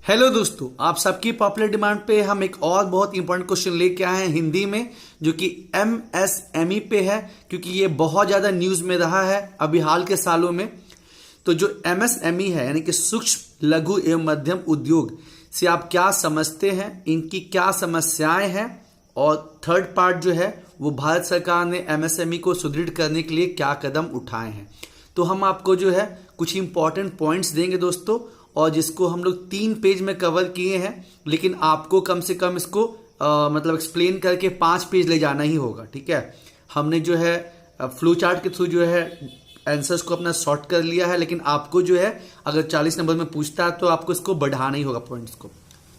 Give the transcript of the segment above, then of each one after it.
Hello दोस्तों, आप सबकी पॉपुलर डिमांड पे हम एक और बहुत इंपॉर्टेंट क्वेश्चन लेके आए हैं हिंदी में, जो कि एमएसएमई पे है, क्योंकि ये बहुत ज़्यादा न्यूज़ में रहा है अभी हाल के सालों में। तो जो एमएसएमई है यानी कि सूक्ष्म लघु एवं मध्यम उद्योग से आप क्या समझते हैं, इनकी क्या समस्याएं हैं, और थर्ड पार्ट जो है वो भारत सरकार ने एमएसएमई को सुदृढ़ करने के लिए क्या कदम उठाए हैं। तो हम आपको जो है कुछ इंपॉर्टेंट पॉइंट्स देंगे दोस्तों, और जिसको हम लोग 3 पेज में कवर किए हैं, लेकिन आपको कम से कम इसको मतलब एक्सप्लेन करके 5 पेज ले जाना ही होगा। ठीक है, हमने जो है फ्लो चार्ट के थ्रू जो है आंसर्स को अपना सॉर्ट कर लिया है, लेकिन आपको जो है अगर 40 नंबर में पूछता है तो आपको इसको बढ़ाना ही होगा पॉइंट्स को।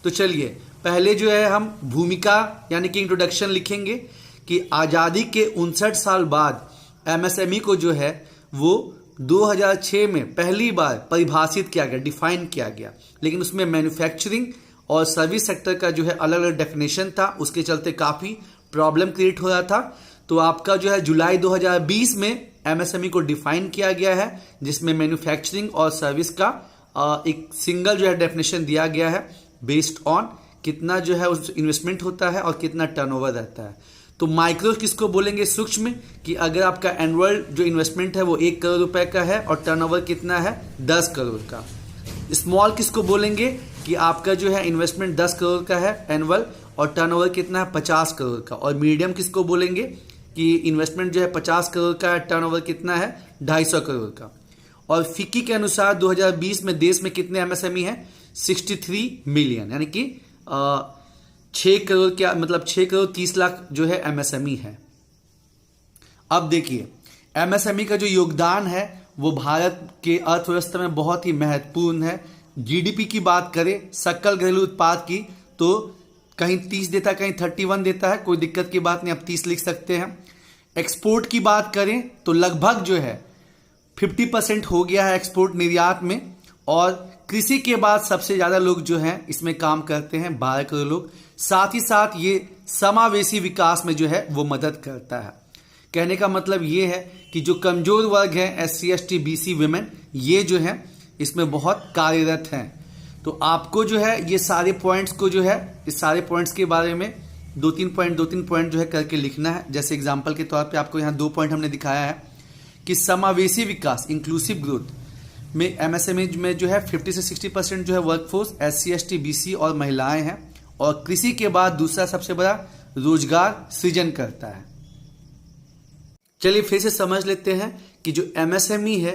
तो चलिए पहले जो है हम भूमिका यानी कि इंट्रोडक्शन लिखेंगे कि आज़ादी के 59 साल बाद एमएसएमई को जो है वो 2006 में पहली बार परिभाषित किया गया, डिफाइन किया गया, लेकिन उसमें मैन्युफैक्चरिंग और सर्विस सेक्टर का जो है अलग अलग डेफिनेशन था, उसके चलते काफ़ी प्रॉब्लम क्रिएट हो रहा था। तो आपका जो है जुलाई 2020 में एमएसएमई को डिफाइन किया गया है, जिसमें मैन्युफैक्चरिंग और सर्विस का एक सिंगल जो है डेफिनेशन दिया गया है बेस्ड ऑन कितना जो है उस इन्वेस्टमेंट होता है और कितना टर्नओवर रहता है। तो माइक्रो किसको बोलेंगे? सूक्ष्म, कि अगर आपका एनुअल जो इन्वेस्टमेंट है वो 1 करोड़ रुपए का है और टर्नओवर कितना है 10 करोड़ का। स्मॉल किसको बोलेंगे? कि आपका जो है इन्वेस्टमेंट 10 करोड़ का है एनुअल और टर्नओवर कितना है 50 करोड़ का। और मीडियम किसको बोलेंगे? कि इन्वेस्टमेंट जो है 50 करोड़ का है, टर्नओवर कितना है 250 करोड़ का। और फिक्की के अनुसार 2020 में देश में कितने एमएसएमई है? 63 मिलियन, यानी कि 6 करोड़ क्या मतलब 6 करोड़ 30 लाख जो है एमएसएमई है। अब देखिए एमएसएमई का जो योगदान है वो भारत के अर्थव्यवस्था में बहुत ही महत्वपूर्ण है। जीडीपी की बात करें, सकल घरेलू उत्पाद की, तो कहीं 30 देता है, कहीं 31 देता है, कोई दिक्कत की बात नहीं, आप 30 लिख सकते हैं। एक्सपोर्ट की बात करें तो लगभग जो है 50% हो गया है एक्सपोर्ट निर्यात में। और कृषि के बाद सबसे ज्यादा लोग जो हैं इसमें काम करते हैं, 12 करोड़ लोग। साथ ही साथ ये समावेशी विकास में जो है वो मदद करता है। कहने का मतलब ये है कि जो कमजोर वर्ग है एससी एसटी बीसी वुमेन, ये जो है इसमें बहुत कार्यरत हैं। तो आपको जो है ये सारे पॉइंट्स को जो है इस सारे पॉइंट्स के बारे में 2-3 पॉइंट जो है करके लिखना है। जैसे एग्जाम्पल के तौर पे आपको यहाँ 2 पॉइंट हमने दिखाया है कि समावेशी विकास इंक्लूसिव ग्रोथ में एमएसएमई में जो है 50 से 60% जो है वर्कफोर्स एससी एसटी बीसी और महिलाएं हैं। और कृषि के बाद दूसरा सबसे बड़ा रोजगार सृजन करता है। चलिए फिर से समझ लेते हैं कि जो एमएसएमई है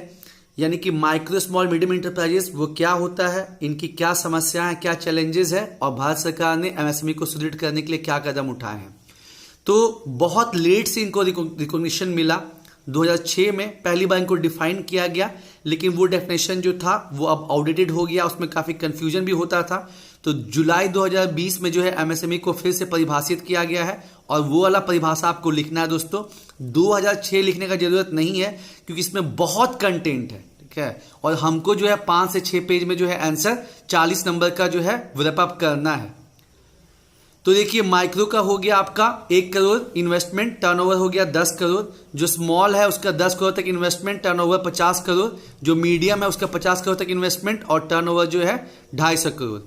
यानी कि माइक्रो स्मॉल मीडियम इंटरप्राइजेस वो क्या होता है, इनकी क्या समस्याएं, क्या चैलेंजेस है, और भारत सरकार ने एमएसएमई को सुदृढ़ करने के लिए क्या कदम उठाए हैं। तो बहुत लेट से इनको रिकॉग्निशन मिला। 2006 में पहली बार इनको डिफाइन किया गया, लेकिन वो डेफिनेशन जो था वो अब आउटडेटेड हो गया, उसमें काफी कंफ्यूजन भी होता था। तो जुलाई 2020 में जो है एमएसएमई को फिर से परिभाषित किया गया है, और वो वाला परिभाषा आपको लिखना है दोस्तों। 2006 लिखने का जरूरत नहीं है, क्योंकि इसमें बहुत कंटेंट है। ठीक है, और हमको जो है 5 से 6 पेज में जो है आंसर 40 नंबर का जो है रैप अप करना है। तो देखिए माइक्रो का हो गया आपका 1 करोड़ इन्वेस्टमेंट, टर्नओवर हो गया 10 करोड़। जो स्मॉल है उसका 10 करोड़ तक इन्वेस्टमेंट, टर्नओवर 50 करोड़। जो मीडियम है उसका 50 करोड़ तक इन्वेस्टमेंट और टर्नओवर जो है 250 करोड़।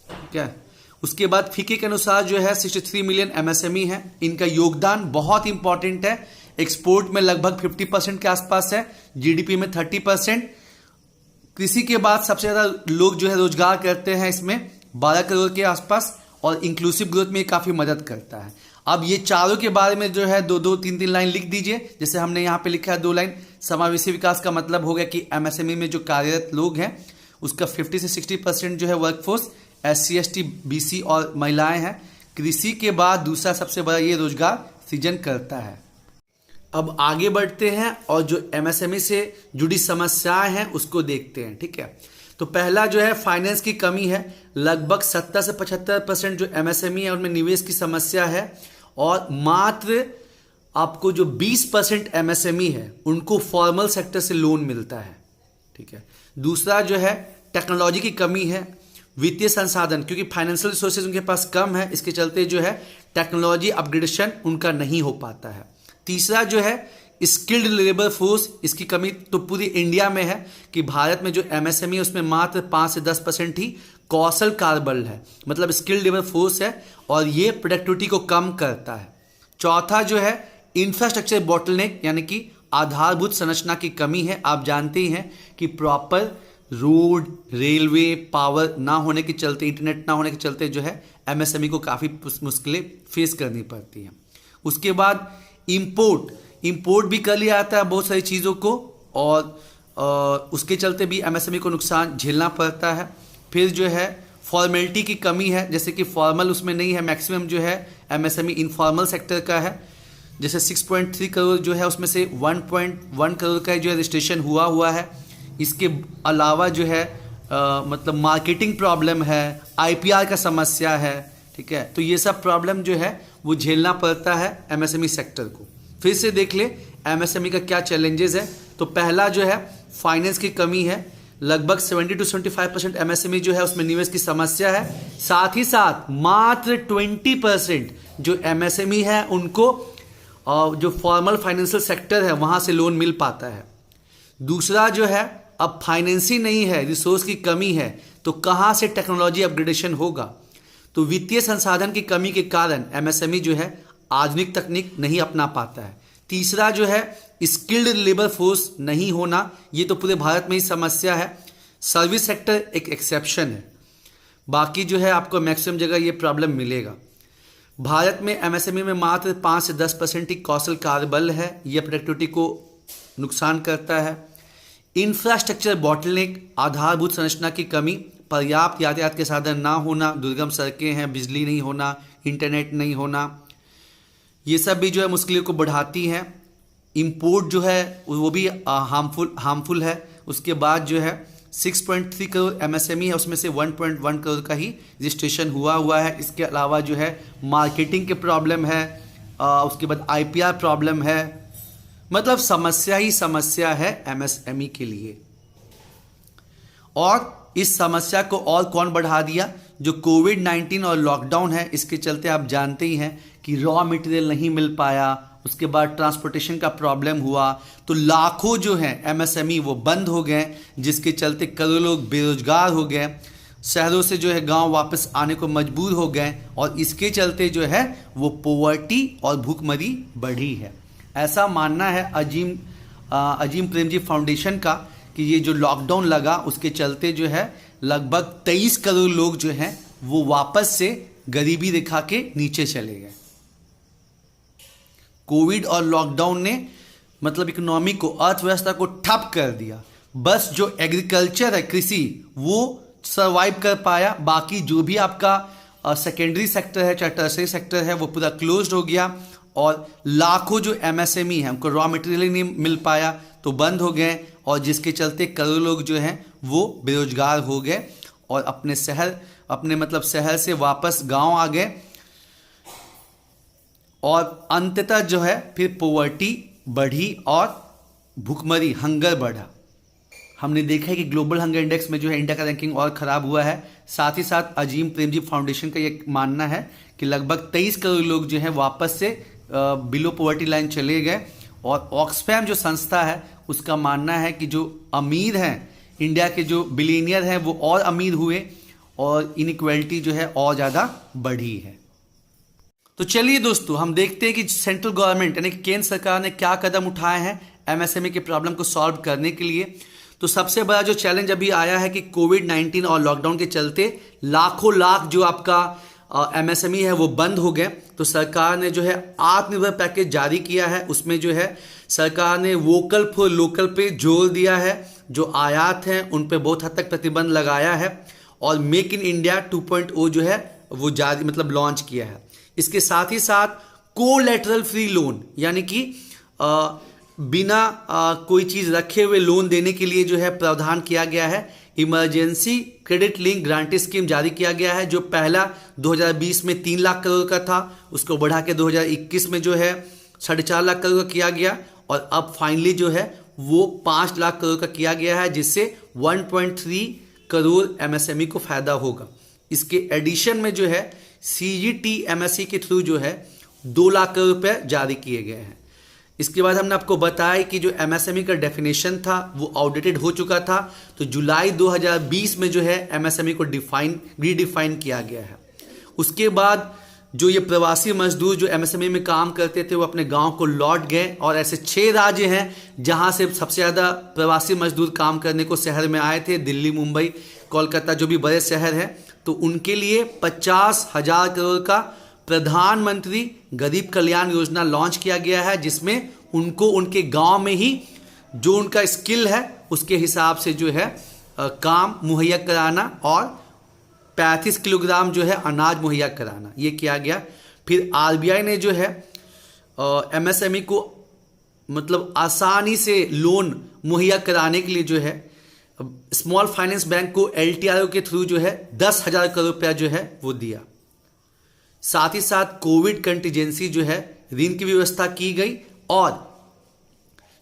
ठीक है, उसके बाद फीके के अनुसार जो है 63 मिलियन एमएसएमई है। इनका योगदान बहुत इंपॉर्टेंट है। एक्सपोर्ट में लगभग 50% के आसपास है, जीडीपी में 30%। कृषि के बाद सबसे ज्यादा लोग जो है रोजगार करते हैं इसमें 12 करोड़ के आसपास, और इंक्लूसिव ग्रोथ में काफी मदद करता है। अब ये चारों के बारे में जो है 2-2, 3-3 लाइन लिख दीजिए। जैसे हमने यहाँ पे लिखा है 2 लाइन। समावेशी विकास का मतलब हो गया कि एमएसएमई में जो कार्यरत लोग हैं उसका 50 से 60% जो है वर्कफोर्स एससी एसटी बीसी और महिलाएं हैं। कृषि के बाद दूसरा सबसे बड़ा ये रोजगार सृजन करता है। अब आगे बढ़ते हैं और जो एमएसएमई से जुड़ी समस्याएं हैं उसको देखते हैं। ठीक है, तो पहला जो है फाइनेंस की कमी है। लगभग 70 से 75% जो एमएसएमई है उनमें निवेश की समस्या है, और मात्र आपको जो 20% एमएसएमई है उनको फॉर्मल सेक्टर से लोन मिलता है। ठीक है, दूसरा जो है टेक्नोलॉजी की कमी है, वित्तीय संसाधन, क्योंकि फाइनेंशियल रिसोर्सेज उनके पास कम है, इसके चलते जो है टेक्नोलॉजी अपग्रेडेशन उनका नहीं हो पाता है। तीसरा जो है स्किल्ड लेबर फोर्स, इसकी कमी तो पूरी इंडिया में है कि भारत में जो एमएसएमई है उसमें मात्र 5 से 10% ही कौशल कार्यबल है, मतलब स्किल्ड लेबर फोर्स है, और ये प्रोडक्टिविटी को कम करता है। चौथा जो है इंफ्रास्ट्रक्चर बॉटलनेक, यानी कि आधारभूत संरचना की कमी है। आप जानते ही हैं कि प्रॉपर रोड, रेलवे, पावर ना होने के चलते, इंटरनेट ना होने के चलते जो है एमएसएमई को काफ़ी मुश्किलें फेस करनी पड़ती हैं। उसके बाद इंपोर्ट भी कर लिया जाता है बहुत सारी चीज़ों को, और उसके चलते भी एमएसएमई को नुकसान झेलना पड़ता है। फिर जो है फॉर्मेलिटी की कमी है, जैसे कि फॉर्मल उसमें नहीं है, मैक्सिमम जो है एमएसएमई इनफॉर्मल सेक्टर का है। जैसे 6.3 करोड़ जो है उसमें से 1.1 करोड़ का जो है रजिस्ट्रेशन हुआ है। इसके अलावा जो है मतलब मार्केटिंग प्रॉब्लम है, आईपीआर का समस्या है, ठीक है। तो ये सब प्रॉब्लम जो है वो झेलना पड़ता है एमएसएमई सेक्टर को। फिर से देख ले एमएसएमई का क्या चैलेंजेस है। तो पहला जो है फाइनेंस की कमी है, लगभग 70 to 75% एमएसएमई जो है उसमें निवेश की समस्या है। साथ ही साथ मात्र 20% जो एमएसएमई है उनको जो फॉर्मल फाइनेंशियल सेक्टर है वहां से लोन मिल पाता है। दूसरा जो है अब फाइनेंसिंग नहीं है, रिसोर्स की कमी है, तो कहां से टेक्नोलॉजी अपग्रेडेशन होगा। तो वित्तीय संसाधन की कमी के कारण एमएसएमई जो है आधुनिक तकनीक नहीं अपना पाता है। तीसरा जो है स्किल्ड लेबर फोर्स नहीं होना, ये तो पूरे भारत में ही समस्या है। सर्विस सेक्टर एक एक्सेप्शन है, बाकी जो है आपको मैक्सिमम जगह ये प्रॉब्लम मिलेगा। भारत में एमएसएमई में मात्र 5 से 10% ही कौशल कार्यबल है, यह प्रोडक्टिविटी को नुकसान करता है। इंफ्रास्ट्रक्चर बॉटलनेक, आधारभूत संरचना की कमी, पर्याप्त यातायात के साधन ना होना, दुर्गम सड़कें हैं, बिजली नहीं होना, इंटरनेट नहीं होना, ये सब भी जो है मुश्किलों को बढ़ाती हैं। इंपोर्ट जो है वो भी हार्मफुल है। उसके बाद जो है 6.3 करोड़ एमएसएमई है, उसमें से 1.1 करोड़ का ही रजिस्ट्रेशन हुआ है। इसके अलावा जो है मार्केटिंग के प्रॉब्लम है, उसके बाद आईपीआर प्रॉब्लम है, मतलब समस्या ही समस्या है एमएसएमई के लिए। और इस समस्या को और कौन बढ़ा दिया, जो कोविड-19 और लॉकडाउन है, इसके चलते आप जानते ही हैं कि रॉ मटेरियल नहीं मिल पाया, उसके बाद ट्रांसपोर्टेशन का प्रॉब्लम हुआ, तो लाखों जो हैं एमएसएमई वो बंद हो गए, जिसके चलते करोड़ों लोग बेरोजगार हो गए, शहरों से जो है गांव वापस आने को मजबूर हो गए, और इसके चलते जो है वो पॉवर्टी और भूखमरी बढ़ी है। ऐसा मानना है अजीम प्रेमजी फाउंडेशन का कि ये जो लॉकडाउन लगा उसके चलते जो है लगभग 23 करोड़ लोग जो हैं वो वापस से गरीबी रेखा के नीचे चले गए। कोविड और लॉकडाउन ने मतलब इकोनॉमी को, अर्थव्यवस्था को ठप कर दिया। बस जो एग्रीकल्चर है, कृषि, वो सर्वाइव कर पाया, बाकी जो भी आपका सेकेंडरी सेक्टर है चाहे टर्सरी सेक्टर है वो पूरा क्लोज्ड हो गया। और लाखों जो एमएसएमई है उनको रॉ मटेरियल नहीं मिल पाया तो बंद हो गए, और जिसके चलते करोड़ों लोग जो हैं वो बेरोजगार हो गए और अपने शहर से वापस गांव आ गए, और अंततः जो है फिर पॉवर्टी बढ़ी और भूखमरी, हंगर बढ़ा। हमने देखा है कि ग्लोबल हंगर इंडेक्स में जो है इंडिया का रैंकिंग और ख़राब हुआ है। साथ ही साथ अजीम प्रेमजी फाउंडेशन का ये मानना है कि लगभग 23 करोड़ लोग जो है वापस से बिलो पॉवर्टी लाइन चले गए। और ऑक्सफैम जो संस्था है उसका मानना है कि जो अमीर हैं, इंडिया के जो बिलियनियर हैं वो और अमीर हुए और इनइक्वालिटी जो है और ज़्यादा बढ़ी है। तो चलिए दोस्तों, हम देखते हैं कि सेंट्रल गवर्नमेंट यानी कि केंद्र सरकार ने क्या कदम उठाए हैं एमएसएमई के प्रॉब्लम को सॉल्व करने के लिए। तो सबसे बड़ा जो चैलेंज अभी आया है कि कोविड-19 और लॉकडाउन के चलते लाख जो आपका एमएसएमई है वो बंद हो गए। तो सरकार ने जो है आत्मनिर्भर पैकेज जारी किया है, उसमें जो है सरकार ने वोकल फॉर लोकल पे जोर दिया है। जो आयात हैं उन पे बहुत हद तक प्रतिबंध लगाया है, और मेक इन इंडिया 2.0 जो है वो जारी लॉन्च किया है। इसके साथ ही साथ कोलैटरल फ्री लोन, यानी कि बिना कोई चीज़ रखे हुए लोन देने के लिए जो है प्रावधान किया गया है। Emergency credit link guarantee scheme जारी किया गया है, जो पहला 2020 में 3 लाख करोड़ का था, उसको बढ़ा के 2021 में जो है 4.5 लाख करोड़ का किया गया, और अब फाइनली जो है वो 5 लाख करोड़ का किया गया है, जिससे 1.3 करोड़ एमएसएमई को फायदा होगा। इसके एडिशन में जो है CGTMSE के थ्रू जो है 2 लाख करोड़ रुपए जारी किए गए हैं। इसके बाद हमने आपको बताया कि जो एमएसएमई का डेफिनेशन था वो आउटडेटेड हो चुका था, तो जुलाई 2020 में जो है एमएसएमई को रीडिफाइन किया गया है। उसके बाद जो ये प्रवासी मजदूर जो एमएसएमई में काम करते थे वो अपने गांव को लौट गए, और ऐसे 6 राज्य हैं जहां से सबसे ज़्यादा प्रवासी मजदूर काम करने को शहर में आए थे, दिल्ली, मुंबई, कोलकाता, जो भी बड़े शहर हैं। तो उनके लिए 50,000 करोड़ का प्रधानमंत्री गरीब कल्याण योजना लॉन्च किया गया है, जिसमें उनको उनके गांव में ही जो उनका स्किल है उसके हिसाब से जो है काम मुहैया कराना और 35 किलोग्राम जो है अनाज मुहैया कराना, ये किया गया। फिर आरबीआई ने जो है एमएसएमई को मतलब आसानी से लोन मुहैया कराने के लिए जो है स्मॉल फाइनेंस बैंक को एलटीआरओ के थ्रू जो है 10,000 करोड़ रुपया जो है वो दिया। साथ ही साथ कोविड कंटीजेंसी जो है ऋण की व्यवस्था की गई, और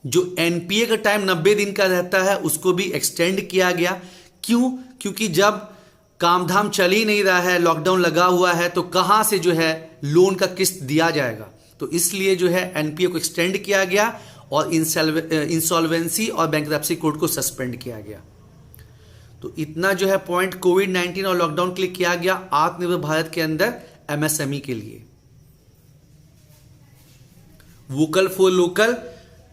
जो एनपीए का टाइम 90 दिन का रहता है उसको भी एक्सटेंड किया गया। क्यों? क्योंकि जब कामधाम चल ही नहीं रहा है, लॉकडाउन लगा हुआ है, तो कहां से जो है लोन का किस्त दिया जाएगा, तो इसलिए जो है एनपीए को एक्सटेंड किया गया और इंसॉल्वेंसी और बैंकरप्सी कोड को सस्पेंड किया गया। तो इतना जो है पॉइंट कोविड-19 और लॉकडाउन के लिए किया गया आत्मनिर्भर भारत के अंदर एमएसएमई के लिए। वोकल फॉर लोकल,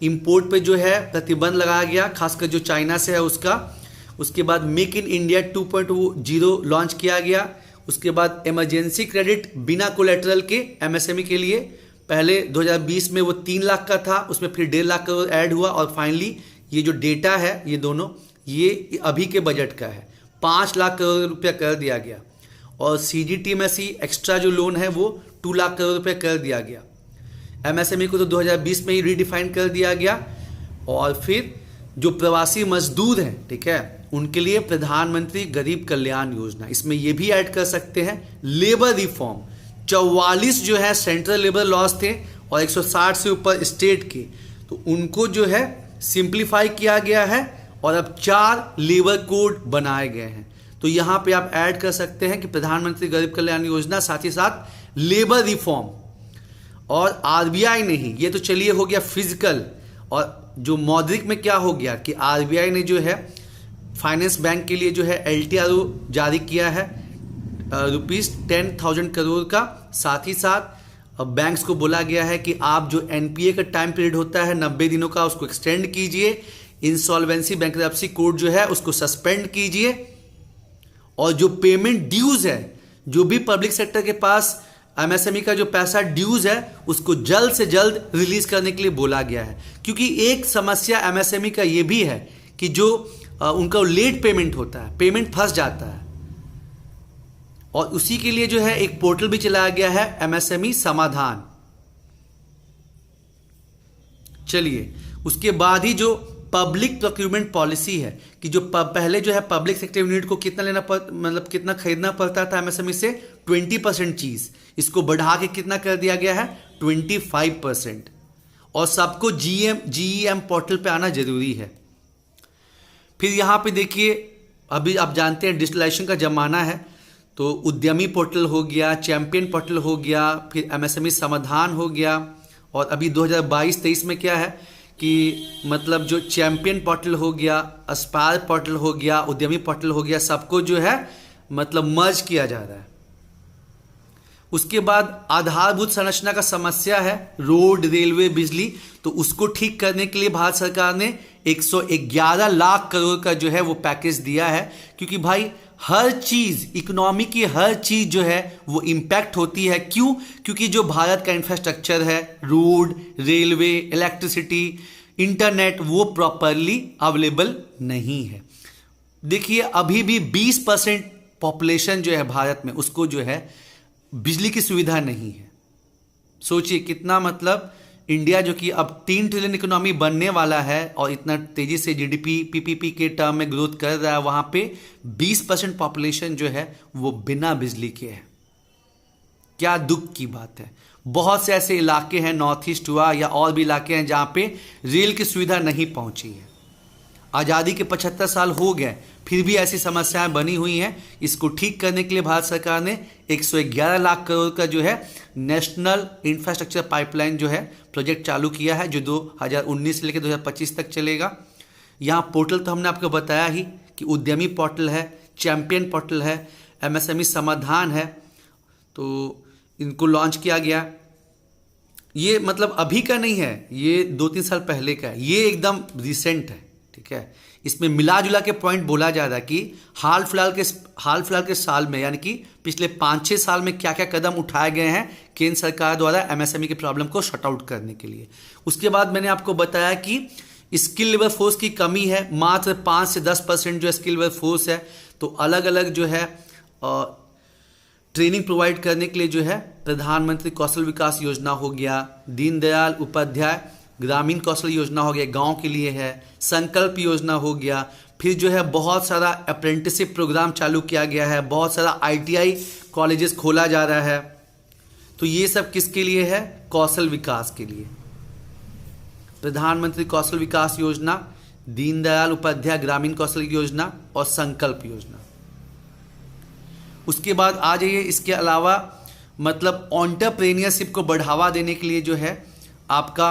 इंपोर्ट पे जो है प्रतिबंध लगाया गया, खासकर जो चाइना से है उसका। उसके बाद मेक इन इंडिया 2.0 लॉन्च किया गया। उसके बाद इमरजेंसी क्रेडिट बिना कोलेटरल के एमएसएमई के लिए, पहले 2020 में वो 3 लाख का था, उसमें फिर 1.5 लाख करोड़ ऐड हुआ, और फाइनली ये जो डेटा है ये दोनों ये अभी के बजट का है, 5 लाख करोड़ रुपया कर दिया गया। और सीजीटीएमएसई एक्स्ट्रा जो लोन है वो 2 लाख करोड़ रुपये कर दिया गया। एमएसएमई को तो 2020 में ही रीडिफाइन कर दिया गया। और फिर जो प्रवासी मजदूर हैं, ठीक है, उनके लिए प्रधानमंत्री गरीब कल्याण योजना, इसमें ये भी ऐड कर सकते हैं लेबर रिफॉर्म। 44 जो है सेंट्रल लेबर लॉज थे और 160 से ऊपर स्टेट के, तो उनको जो है सिंप्लीफाई किया गया है और अब 4 लेबर कोड बनाए गए हैं। तो यहां पे आप ऐड कर सकते हैं कि प्रधानमंत्री गरीब कल्याण योजना, साथ ही साथ लेबर रिफॉर्म। और आरबीआई ने ही, ये तो चलिए हो गया फिजिकल, और जो मौद्रिक में क्या हो गया कि आरबीआई ने जो है फाइनेंस बैंक के लिए जो है एलटीआरओ जारी किया है ₹10,000 करोड़ का। साथ ही साथ बैंक्स को बोला गया है कि आप जो एनपीए का टाइम पीरियड होता है 90 दिनों का, उसको एक्सटेंड कीजिए, इंसॉल्वेंसी बैंकरप्सी कोड जो है उसको सस्पेंड कीजिए, और जो पेमेंट ड्यूज है, जो भी पब्लिक सेक्टर के पास एमएसएमई का जो पैसा ड्यूज है उसको जल्द से जल्द रिलीज करने के लिए बोला गया है। क्योंकि एक समस्या एमएसएमई का ये भी है कि जो उनका लेट पेमेंट होता है, पेमेंट फंस जाता है, और उसी के लिए जो है एक पोर्टल भी चलाया गया है एमएसएमई समाधान। चलिए, उसके बाद ही जो पब्लिक प्रोक्यूरमेंट पॉलिसी है कि जो पहले जो है पब्लिक सेक्टर यूनिट को कितना मतलब कितना खरीदना पड़ता था एमएसएमई से 20% चीज, इसको बढ़ा के कितना कर दिया गया है 25%। और सबको जीईएम पोर्टल पे आना जरूरी है। फिर यहां पे देखिए, अभी आप जानते हैं डिजिटलाइजेशन का जमाना है, तो उद्यमी पोर्टल हो गया, चैंपियन पोर्टल हो गया, फिर एमएसएमई समाधान हो गया, और अभी 2022-23 में क्या है कि मतलब जो चैंपियन पोर्टल हो गया, एस्पायर पोर्टल हो गया, उद्यमी पोर्टल हो गया, सबको जो है मतलब मर्ज किया जा रहा है। उसके बाद आधारभूत संरचना का समस्या है, रोड, रेलवे, बिजली, तो उसको ठीक करने के लिए भारत सरकार ने 111 लाख करोड़ का जो है वो पैकेज दिया है। क्योंकि भाई हर चीज, इकोनॉमी की हर चीज जो है वो इंपैक्ट होती है। क्यों? क्योंकि जो भारत का इंफ्रास्ट्रक्चर है, रोड, रेलवे, इलेक्ट्रिसिटी, इंटरनेट, वो प्रॉपरली अवेलेबल नहीं है। देखिए, अभी भी 20% पॉपुलेशन जो है भारत में, उसको जो है बिजली की सुविधा नहीं है। सोचिए कितना, मतलब इंडिया जो कि अब 3 ट्रिलियन इकोनॉमी बनने वाला है और इतना तेजी से जीडीपी पीपीपी के टर्म में ग्रोथ कर रहा है, वहां पे 20% पॉपुलेशन जो है वो बिना बिजली के है। क्या दुख की बात है। बहुत से ऐसे इलाके हैं, नॉर्थ ईस्ट हुआ या और भी इलाके हैं जहां पे रेल की सुविधा नहीं पहुंची है। आज़ादी के 75 साल हो गए, फिर भी ऐसी समस्याएं बनी हुई हैं। इसको ठीक करने के लिए भारत सरकार ने 111 लाख करोड़ का जो है नेशनल इंफ्रास्ट्रक्चर पाइपलाइन जो है प्रोजेक्ट चालू किया है, जो 2019 से लेकर 2025 तक चलेगा। यहाँ पोर्टल तो हमने आपको बताया ही कि उद्यमी पोर्टल है, चैंपियन पोर्टल है, MSME समाधान है, तो इनको लॉन्च किया गया। ये मतलब अभी का नहीं है, ये 2-3 साल पहले का है, ये एकदम रिसेंट है, ठीक है। इसमें मिला जुला के पॉइंट बोला जा रहा है कि हाल फिलहाल के साल में, यानी कि पिछले 5-6 साल में क्या क्या कदम उठाए गए हैं केंद्र सरकार द्वारा MSME की प्रॉब्लम को शट आउट करने के लिए। उसके बाद मैंने आपको बताया कि स्किल लेबर फोर्स की कमी है, मात्र 5 से 10% जो स्किल लेबर फोर्स है, तो अलग अलग जो है ट्रेनिंग प्रोवाइड करने के लिए जो है प्रधानमंत्री कौशल विकास योजना हो गया, दीनदयाल उपाध्याय ग्रामीण कौशल योजना हो गया, गांव के लिए है, संकल्प योजना हो गया, फिर जो है बहुत सारा अप्रेंटिसशिप प्रोग्राम चालू किया गया है, बहुत सारा ITI कॉलेजेस खोला जा रहा है। तो ये सब किसके लिए है? कौशल विकास के लिए। प्रधानमंत्री कौशल विकास योजना, दीनदयाल उपाध्याय ग्रामीण कौशल योजना और संकल्प योजना। उसके बाद आ जाइए, इसके अलावा मतलब एंटरप्रेन्योरशिप को बढ़ावा देने के लिए जो है आपका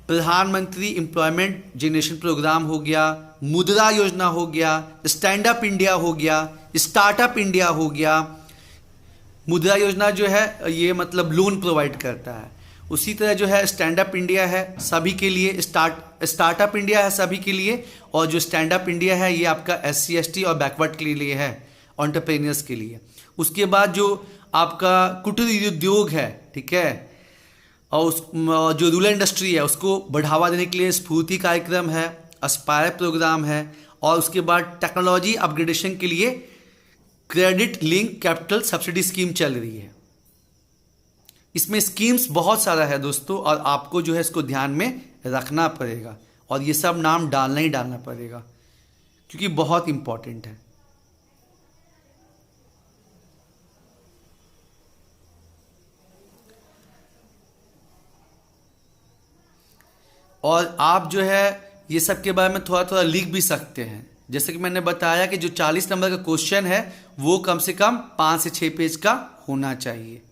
प्रधानमंत्री एम्प्लॉयमेंट जनरेशन प्रोग्राम हो गया, मुद्रा योजना हो गया, स्टैंड अप इंडिया हो गया, स्टार्टअप इंडिया हो गया। मुद्रा योजना जो है ये मतलब लोन प्रोवाइड करता है, उसी तरह जो है स्टैंड अप इंडिया है सभी के लिए, स्टार्टअप इंडिया है सभी के लिए, और जो स्टैंड अप इंडिया है ये आपका SC ST और बैकवर्ड के लिए है, एंटरप्रेन्योर्स के लिए। उसके बाद जो आपका कुटीर उद्योग है, ठीक है, और जो रूरल इंडस्ट्री है उसको बढ़ावा देने के लिए स्फूर्ति कार्यक्रम है, एस्पायर प्रोग्राम है, और उसके बाद टेक्नोलॉजी अपग्रेडेशन के लिए credit link capital subsidy scheme चल रही है। इसमें स्कीम्स बहुत सारा है दोस्तों, और आपको जो है इसको ध्यान में रखना पड़ेगा, और ये सब नाम डालना ही डालना पड़ेगा क्योंकि बहुत इंपॉर्टेंट है। और आप जो है ये सब के बारे में थोड़ा थोड़ा लिख भी सकते हैं। जैसे कि मैंने बताया कि जो 40 नंबर का क्वेश्चन है वो कम से कम 5 से 6 पेज का होना चाहिए।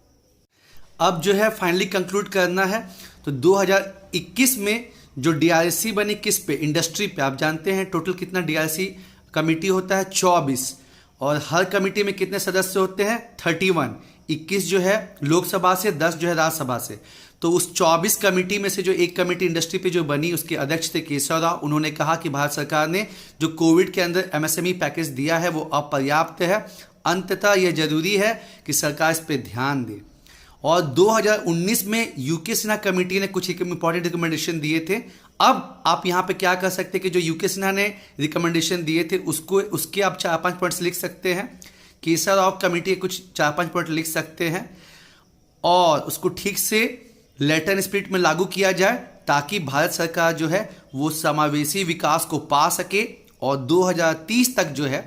अब जो है फाइनली कंक्लूड करना है, तो 2021 में जो DRC बनी किस पे? इंडस्ट्री पे। आप जानते हैं टोटल कितना DRC कमेटी होता है? 24, और हर कमेटी में कितने सदस्य होते हैं? 31। 21 जो है लोकसभा से, 10 जो है राज्यसभा से। तो उस 24 कमेटी में से जो एक कमेटी इंडस्ट्री पे जो बनी उसके अध्यक्ष थे केशव राव। उन्होंने कहा कि भारत सरकार ने जो कोविड के अंदर MSME पैकेज दिया है वो अपर्याप्त है, अंततः यह जरूरी है कि सरकार इस पर ध्यान दे। और 2019 में यूके सिन्हा कमेटी ने कुछ इंपॉर्टेंट रिकमेंडेशन दिए थे। अब आप यहाँ पे क्या कर सकते हैं कि जो यूके सिन्हा ने रिकमेंडेशन दिए थे उसके आप 4-5 पॉइंट्स लिख सकते हैं, केशव राव कमेटी के कुछ 4-5 पॉइंट लिख सकते हैं, और उसको ठीक से लेटर स्पिरिट में लागू किया जाए ताकि भारत सरकार जो है वो समावेशी विकास को पा सके और 2030 तक जो है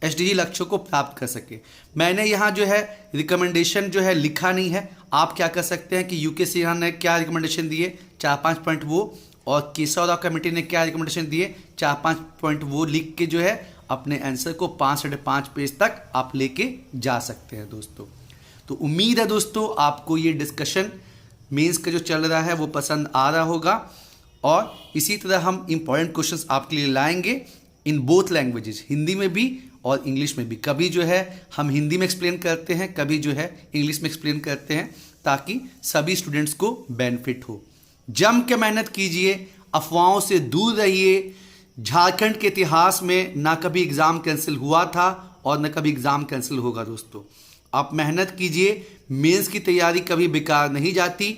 SDG लक्ष्यों को प्राप्त कर सके। मैंने यहाँ जो है रिकमेंडेशन जो है लिखा नहीं है, आप क्या कर सकते हैं कि यूके सिन्हा ने क्या रिकमेंडेशन दिए 4-5 पॉइंट वो, और केशव राव कमेटी ने क्या रिकमेंडेशन दिए 4-5 पॉइंट वो लिख के जो है अपने आंसर को 5-5.5 पेज तक आप लेके जा सकते हैं दोस्तों। तो उम्मीद है दोस्तों आपको ये डिस्कशन मेंस का जो चल रहा है वो पसंद आ रहा होगा, और इसी तरह हम इंपॉर्टेंट क्वेश्चंस आपके लिए लाएंगे इन बोथ लैंग्वेजेस, हिंदी में भी और इंग्लिश में भी। कभी जो है हम हिंदी में एक्सप्लेन करते हैं, कभी जो है इंग्लिश में एक्सप्लेन करते हैं, ताकि सभी स्टूडेंट्स को बेनिफिट हो। जम के मेहनत कीजिए, अफवाहों से दूर रहिए। झारखंड के इतिहास में ना कभी एग्ज़ाम कैंसिल हुआ था और ना कभी एग्ज़ाम कैंसिल होगा दोस्तों। आप मेहनत कीजिए, मेंस की तैयारी कभी बेकार नहीं जाती।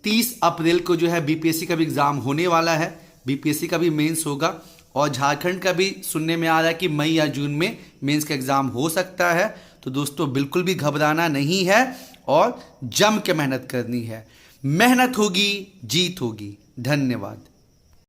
30 अप्रैल को जो है BPSC का भी एग्ज़ाम होने वाला है, BPSC का भी मेंस होगा, और झारखंड का भी सुनने में आ रहा है कि मई या जून में मेंस का एग्ज़ाम हो सकता है। तो दोस्तों बिल्कुल भी घबराना नहीं है और जम के मेहनत करनी है। मेहनत होगी, जीत होगी। धन्यवाद।